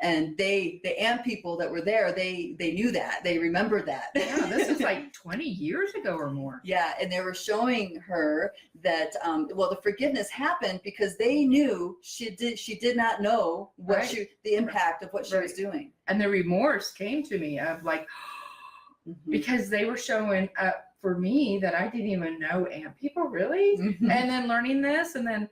And the ant people that were there, they knew that, they remembered that. Yeah, this was like 20 years ago or more. Yeah, and they were showing her that the forgiveness happened because they knew she did not know what the impact of what she was doing. And the remorse came to me of like, because they were showing up for me that I didn't even know ant people, really? And then learning this, and then,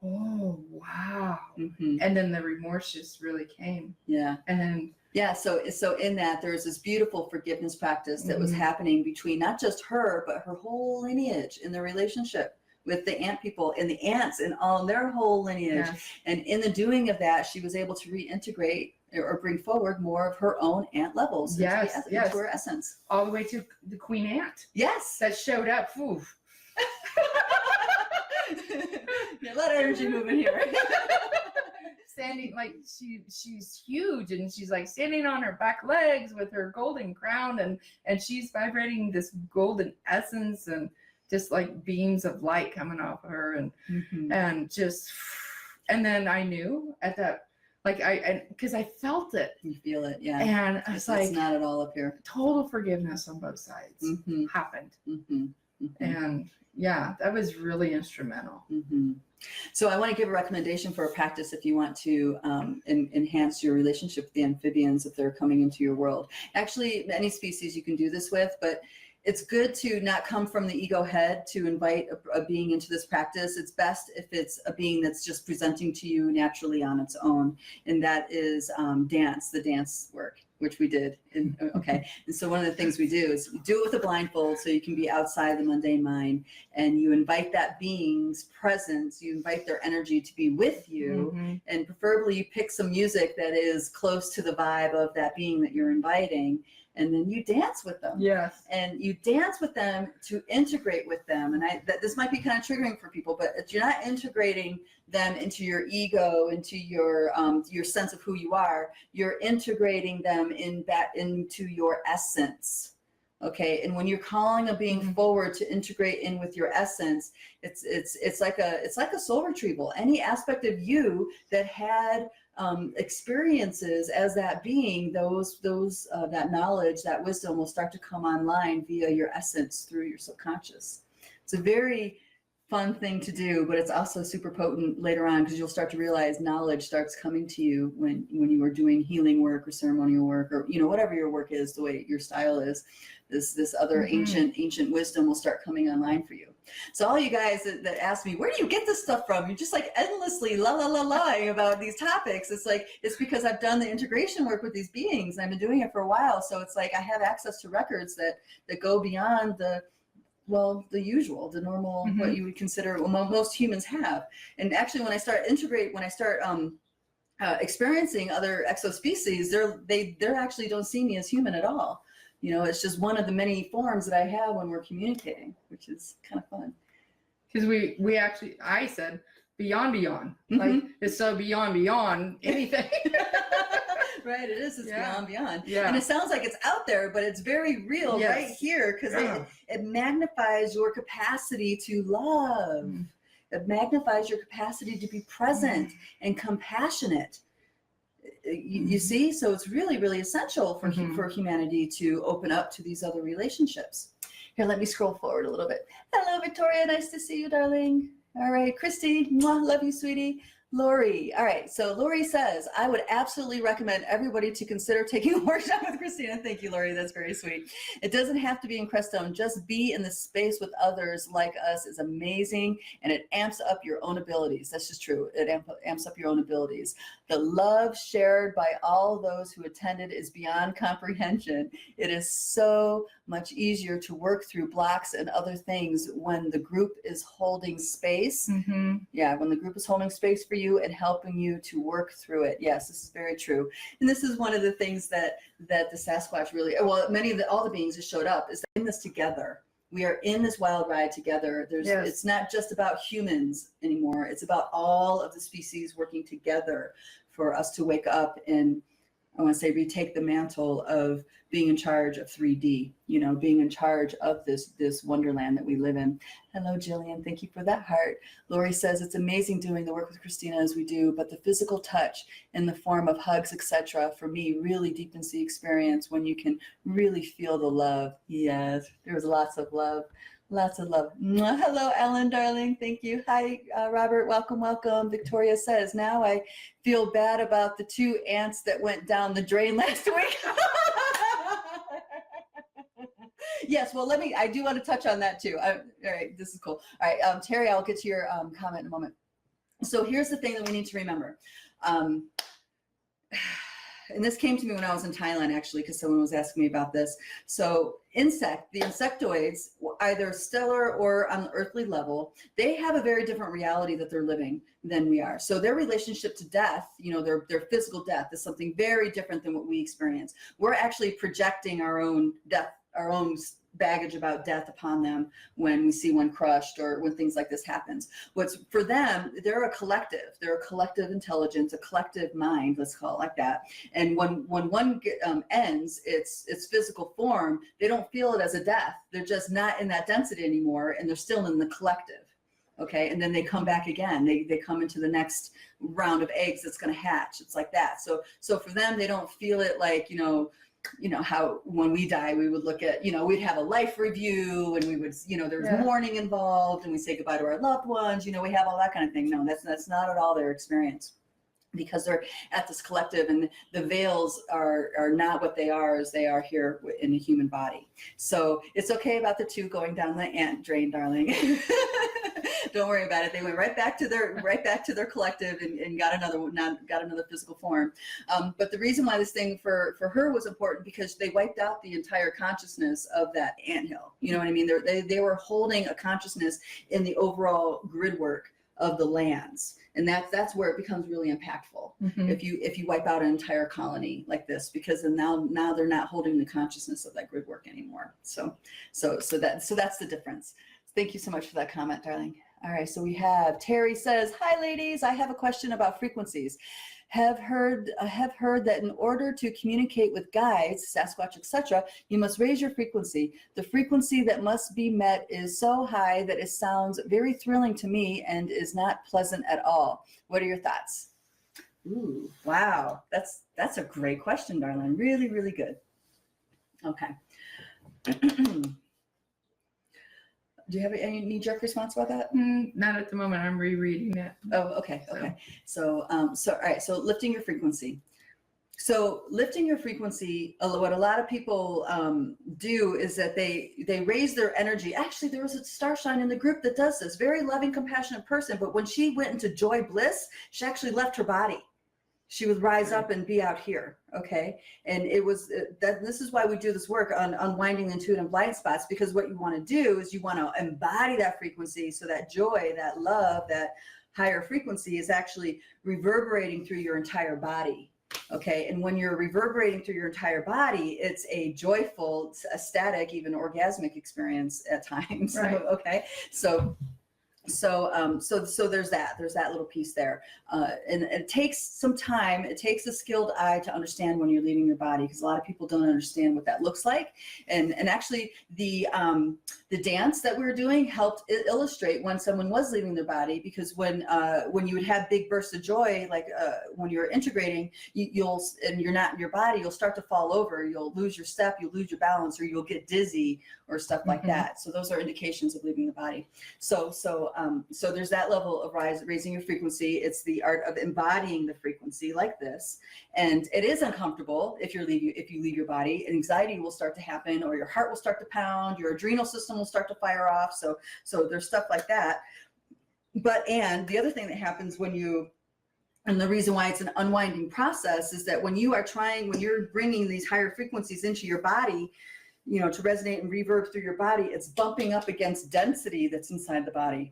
oh, wow. And then the remorse just really came. Yeah. And then, so in that, there's this beautiful forgiveness practice that was happening between not just her, but her whole lineage in the relationship with the ant people and the ants and all their whole lineage. Yes. And in the doing of that, she was able to reintegrate or bring forward more of her own ant levels into her essence. All the way to the queen ant. Yes. That showed up. Oof. A lot of energy moving here. Standing like she's huge, and she's like standing on her back legs with her golden crown, and she's vibrating this golden essence and just like beams of light coming off of her, and and then I knew at that, like because I felt it. You feel it, yeah. And I was like, it's not at all up here. Total forgiveness on both sides happened. And yeah, that was really instrumental. So I want to give a recommendation for a practice if you want to enhance your relationship with the amphibians if they're coming into your world. Actually, any species you can do this with, but it's good to not come from the ego head to invite a being into this practice. It's best if it's a being that's just presenting to you naturally on its own, and that is the dance work. which we did. And so one of the things we do is do it with a blindfold so you can be outside the mundane mind, and you invite that being's presence, you invite their energy to be with you, and preferably you pick some music that is close to the vibe of that being that you're inviting, and then you dance with them. Yes. And you dance with them to integrate with them. And this might be kind of triggering for people, but you're not integrating them into your ego, into your sense of who you are. You're integrating them into your essence. Okay. And when you're calling a being forward to integrate in with your essence, it's like a soul retrieval. Any aspect of you that had experiences as that being, that knowledge, that wisdom will start to come online via your essence through your subconscious. It's a very fun thing to do, but it's also super potent later on, because you'll start to realize knowledge starts coming to you when you are doing healing work or ceremonial work, or whatever your work is, the way your style is. This other ancient wisdom will start coming online for you. So all you guys that ask me, where do you get this stuff from? You're just like endlessly lying about these topics. It's like, it's because I've done the integration work with these beings. I've been doing it for a while. So it's like I have access to records that go beyond the usual, the normal, what you would consider, most humans have. And actually when I start experiencing other exo-species, they actually don't see me as human at all. It's just one of the many forms that I have when we're communicating, which is kind of fun. Because I said beyond, like it's so beyond anything. Right, it is. It's beyond. Yeah. And it sounds like it's out there, but it's very real right here, because it magnifies your capacity to love. It magnifies your capacity to be present and compassionate. You see, so it's really, really essential for humanity to open up to these other relationships. Here, let me scroll forward a little bit. Hello, Victoria. Nice to see you, darling. All right, Christy. Mwah, love you, sweetie. Lori. All right. So Lori says, I would absolutely recommend everybody to consider taking a workshop with Christina. Thank you, Lori. That's very sweet. It doesn't have to be in Crestone. Just be in the space with others like us is amazing. And it amps up your own abilities. That's just true. It amps up your own abilities. The love shared by all those who attended is beyond comprehension. It is so much easier to work through blocks and other things when the group is holding space. Yeah, when the group is holding space for you and helping you to work through it. Yes, this is very true. And this is one of the things that the Sasquatch really, all the beings that showed up, is in this together. We are in this wild ride together. It's not just about humans anymore. It's about all of the species working together for us to wake up and, I want to say, retake the mantle of being in charge of 3D, being in charge of this wonderland that we live in. Hello, Jillian. Thank you for that heart. Lori says, it's amazing doing the work with Christina as we do, but the physical touch in the form of hugs, etc., for me, really deepens the experience when you can really feel the love. Yes, there was lots of love. Lots of love. Hello, Ellen, darling. Thank you. Hi, Robert. Welcome, welcome. Victoria says, now I feel bad about the 2 ants that went down the drain last week. Yes, well, I do want to touch on that too. All right, this is cool. All right, Terry, I'll get to your comment in a moment. So here's the thing that we need to remember. And this came to me when I was in Thailand, actually, because someone was asking me about this. So the insectoids, either stellar or on the earthly level, they have a very different reality that they're living than we are. So their relationship to death, their physical death, is something very different than what we experience. We're actually projecting our own death, our own baggage about death upon them when we see one crushed or when things like this happens. What's for them, they're a collective intelligence, a collective mind, let's call it like that. And when one ends its physical form, they don't feel it as a death. They're just not in that density anymore, and they're still in the collective. Okay, and then they come back again. They come into the next round of eggs that's going to hatch. It's like that. So for them, they don't feel it like, how when we die, we would look at, we'd have a life review, and we would, there's mourning involved, and we say goodbye to our loved ones, we have all that kind of thing. No, that's not at all their experience, because they're at this collective, and the veils are not what they are as they are here in the human body. So it's okay about the 2 going down the ant drain, darling. Don't worry about it. They went right back to their collective and got another physical form. But the reason why this thing for her was important because they wiped out the entire consciousness of that anthill. You know what I mean? They were holding a consciousness in the overall grid work of the lands, and that's where it becomes really impactful. If you wipe out an entire colony like this, because then now they're not holding the consciousness of that grid work anymore. So that's the difference. Thank you so much for that comment, darling. All right, so we have Terry says, "Hi ladies, I have a question about frequencies. Have heard that in order to communicate with guides, Sasquatch, etc., you must raise your frequency. The frequency that must be met is so high that it sounds very thrilling to me and is not pleasant at all. What are your thoughts?" Ooh, wow, that's a great question, darling. Really, really good. Okay. Do you have any knee-jerk response about that? Not at the moment. I'm rereading it. Oh, okay, okay. So, all right. So, lifting your frequency. So, lifting your frequency. What a lot of people do is that they raise their energy. Actually, there was a starshine in the group that does this. Very loving, compassionate person. But when she went into joy bliss, she actually left her body. She would rise up and be out here, okay? And it was this is why we do this work on unwinding the intuitive blind spots, because what you want to do is you want to embody that frequency so that joy, that love, that higher frequency is actually reverberating through your entire body, okay? And when you're reverberating through your entire body, it's a joyful, ecstatic, even orgasmic experience at times, right. Okay? So there's that little piece there, and it takes some time. It takes a skilled eye to understand when you're leaving your body, because a lot of people don't understand what that looks like. And actually the dance that we were doing helped illustrate when someone was leaving their body, because when you would have big bursts of joy, like when you're integrating, and you're not in your body, you'll start to fall over, you'll lose your step, you'll lose your balance, or you'll get dizzy or stuff like that. So those are indications of leaving the body. So there's that level of raising your frequency. It's the art of embodying the frequency like this, and it is uncomfortable if you leave your body. Anxiety will start to happen, or your heart will start to pound, your adrenal system will start to fire off. So there's stuff like that. And the other thing that happens and the reason why it's an unwinding process is that when you're bringing these higher frequencies into your body, to resonate and reverb through your body, it's bumping up against density that's inside the body.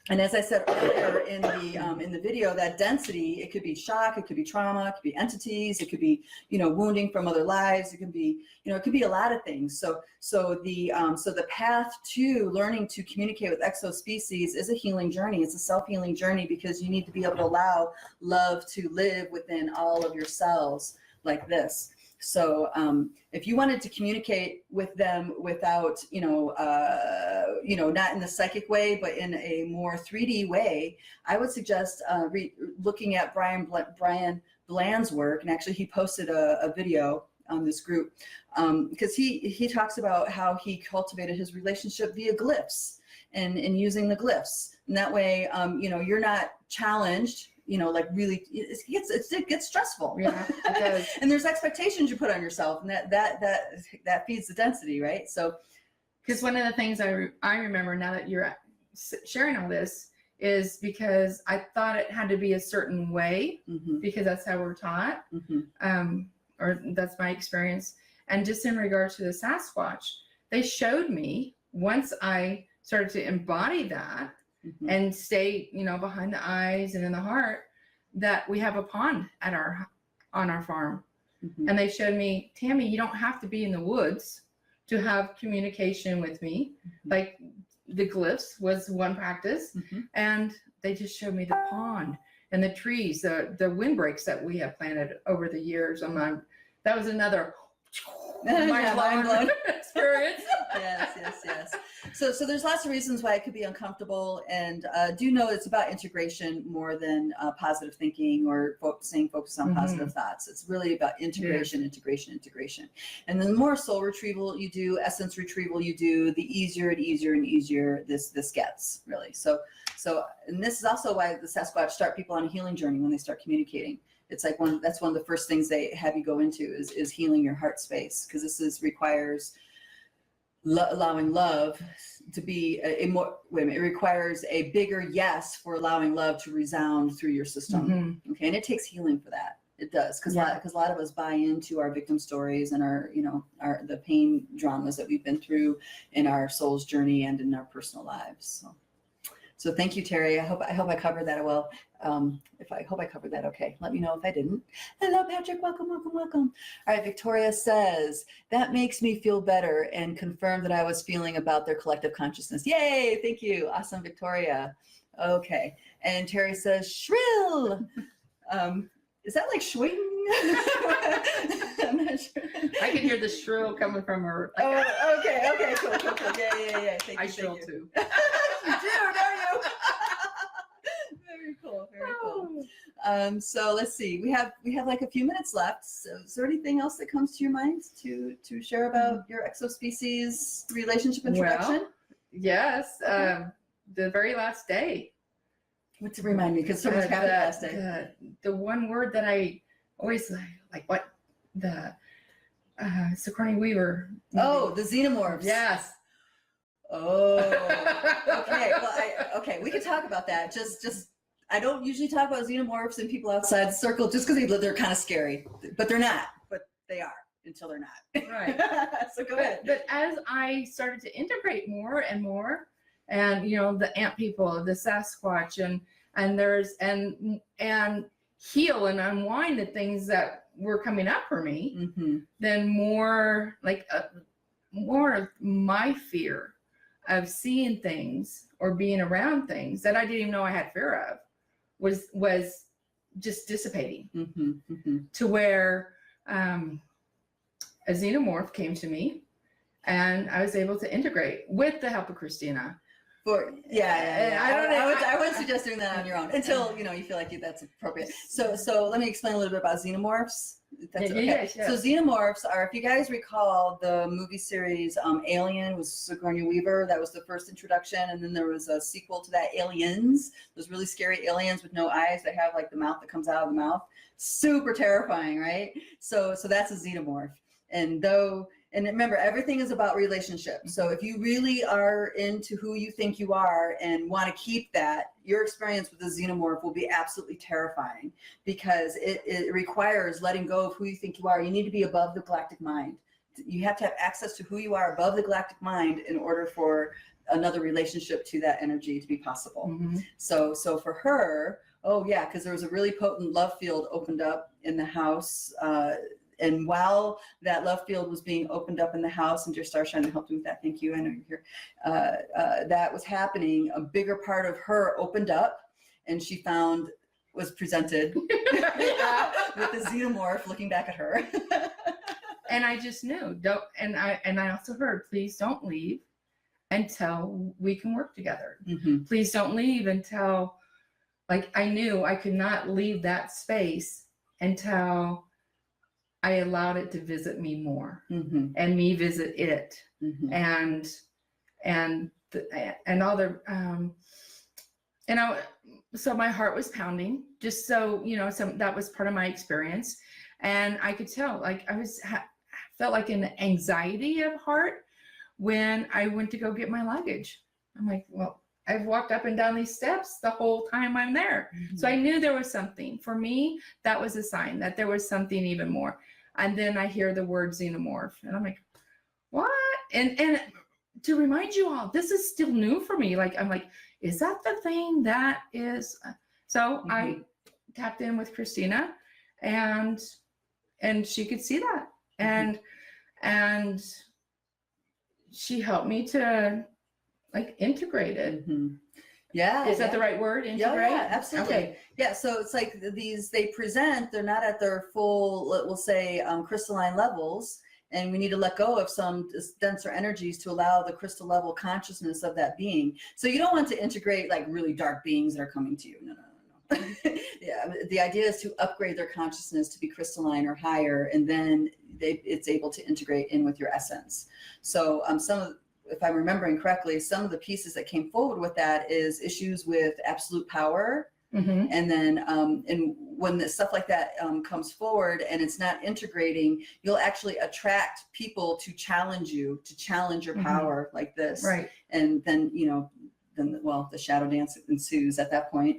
And as I said earlier in the video, that density, it could be shock, it could be trauma, it could be entities, it could be, wounding from other lives, it could be, it could be a lot of things. So the path to learning to communicate with exo-species is a healing journey. It's a self-healing journey, because you need to be able to allow love to live within all of your cells like this. So if you wanted to communicate with them without, not in the psychic way, but in a more 3D way, I would suggest looking at Brian Bland's work. And actually, he posted a video on this group, because he talks about how he cultivated his relationship via glyphs and using the glyphs. And that way, you're not challenged. Really, it gets stressful. Yeah, it does. And there's expectations you put on yourself, and that feeds the density, right? So, because one of the things I remember now that you're sharing all this is because I thought it had to be a certain way, because that's how we're taught, or that's my experience. And just in regards to the Sasquatch, they showed me, once I started to embody that, and stay, behind the eyes and in the heart, that we have a pond on our farm. And they showed me, Tammy, you don't have to be in the woods to have communication with me. Like the glyphs was one practice, and they just showed me the pond and the trees, the windbreaks that we have planted over the years. That was another mind blown experience. Yes. So there's lots of reasons why it could be uncomfortable, and do know it's about integration more than positive thinking or focus on positive thoughts. It's really about integration. And the more soul retrieval you do, essence retrieval you do, the easier and easier this gets, really. So and this is also why the Sasquatch start people on a healing journey when they start communicating. It's like that's one of the first things they have you go into is healing your heart space, because this requires allowing love to be a more, wait a minute, it requires a bigger yes for allowing love to resound through your system. Okay, and it takes healing for that. It does, because a lot of us buy into our victim stories and our, you know, the pain dramas that we've been through in our soul's journey and in our personal lives. So thank you, Terry. I hope I covered that well. I hope I covered that okay. Let me know if I didn't. Hello, Patrick. Welcome, welcome, welcome. All right, Victoria says, that makes me feel better and confirm that I was feeling about their collective consciousness. Yay, thank you. Awesome, Victoria. Okay, and Terry says, shrill. Is that like Schwind? I'm not sure. I can hear the shrill coming from her. Like, oh, okay, cool. Yeah. Thank you, shrill too. You do, don't you? Very cool. So let's see. We have like a few minutes left. So is there anything else that comes to your mind to share about your exo-species relationship introduction? Well, yes. Okay. The very last day. What to remind me? Because so much happened last day. The one word that I always like what the Sigourney Weaver. Oh, the xenomorphs. Yes. Oh, okay. Well, we could talk about that. Just I don't usually talk about xenomorphs and people outside the circle just because they're kind of scary, but they're not. But they are until they're not. Right. So go ahead. But as I started to integrate more and more, and you know, the ant people, the Sasquatch, and heal and unwind the things that were coming up for me, then more of my fear of seeing things or being around things that I didn't even know I had fear of was just dissipating to where a xenomorph came to me and I was able to integrate with the help of Christina. I wouldn't suggest doing that on your own until you feel like that's appropriate. So let me explain a little bit about xenomorphs. That's okay. Yeah. So xenomorphs are, if you guys recall, the movie series Alien with Sigourney Weaver. That was the first introduction, and then there was a sequel to that, Aliens. Those really scary aliens with no eyes that have like the mouth that comes out of the mouth. Super terrifying, right? So that's a xenomorph, and remember, everything is about relationships. So if you really are into who you think you are and want to keep that, your experience with the xenomorph will be absolutely terrifying because it requires letting go of who you think you are. You need to be above the galactic mind. You have to have access to who you are above the galactic mind in order for another relationship to that energy to be possible. So for her, because there was a really potent love field opened up in the house. And while that love field was being opened up in the house, and dear Starshine helped me with that, thank you, I know you're here, that was happening, a bigger part of her opened up, and she was presented with the xenomorph looking back at her. And I just knew, I also heard, please don't leave until we can work together. Please don't leave until, I knew I could not leave that space until I allowed it to visit me more, and me visit it, and all the so my heart was pounding, just so that was part of my experience, and I could tell I felt like an anxiety of heart when I went to go get my luggage. I'm like, well, I've walked up and down these steps the whole time I'm there. So I knew there was something. For me, that was a sign that there was something even more. And then I hear the word xenomorph, and I'm like, what? And to remind you all, this is still new for me. I'm like, is that the thing that is? So I tapped in with Christina, and she could see that, and she helped me to integrate it. Yeah. Is that the right word? Integrate? Yeah, absolutely. Okay. Yeah. So it's like they're not at their full, we'll say, crystalline levels. And we need to let go of some denser energies to allow the crystal level consciousness of that being. So you don't want to integrate really dark beings that are coming to you. No. Yeah. The idea is to upgrade their consciousness to be crystalline or higher. And then it's able to integrate in with your essence. So if I'm remembering correctly, some of the pieces that came forward with that is issues with absolute power, And then, and when the stuff like that comes forward and it's not integrating, you'll actually attract people to challenge you, to challenge your power like this. Right. And then, you know, then, well, the shadow dance ensues at that point.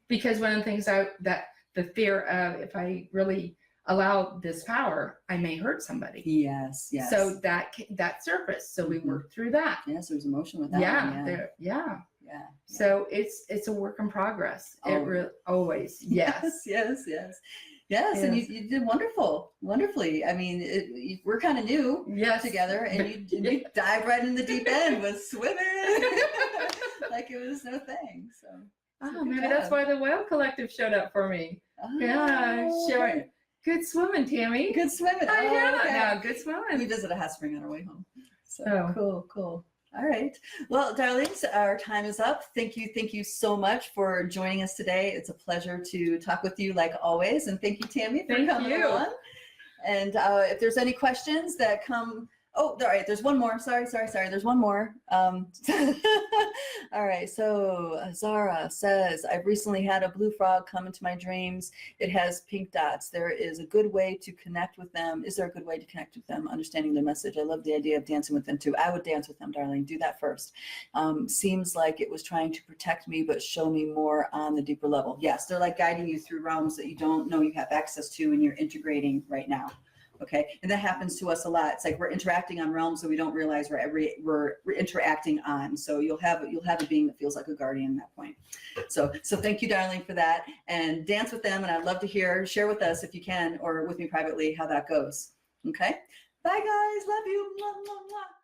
Because one of the things that the fear of, if I really allow this power, I may hurt somebody. Yes, yes. So that surfaced. So we worked through that. Yes, there's emotion with that. Yeah. Yeah. So it's a work in progress. Oh. It really always. Yes. Yes, and you did wonderfully. I mean, we're kind of new together, and you dive right in the deep end with swimming like it was no thing. So Maybe that's why the Whale Collective showed up for me. Sure. Good swimming, Tammy. Good swimming. Good swimming. We visit a hot spring on our way home. So cool. All right. Well, darlings, our time is up. Thank you so much for joining us today. It's a pleasure to talk with you like always. And thank you, Tammy, for coming on. And if there's any questions that come, all right, there's one more. Sorry. There's one more. All right. So Zara says, I've recently had a blue frog come into my dreams. It has pink dots. There is a good way to connect with them. Is there a good way to connect with them? Understanding their message. I love the idea of dancing with them too. I would dance with them, darling. Do that first. Seems like it was trying to protect me, but show me more on the deeper level. Yes, they're like guiding you through realms that you don't know you have access to and you're integrating right now. Okay, and that happens to us a lot. It's like we're interacting on realms that we don't realize we're interacting on. So you'll have a being that feels like a guardian at that point. So thank you, darling, for that. And dance with them. And I'd love to share with us if you can, or with me privately, how that goes. Okay, bye guys, love you. Mwah, mwah, mwah.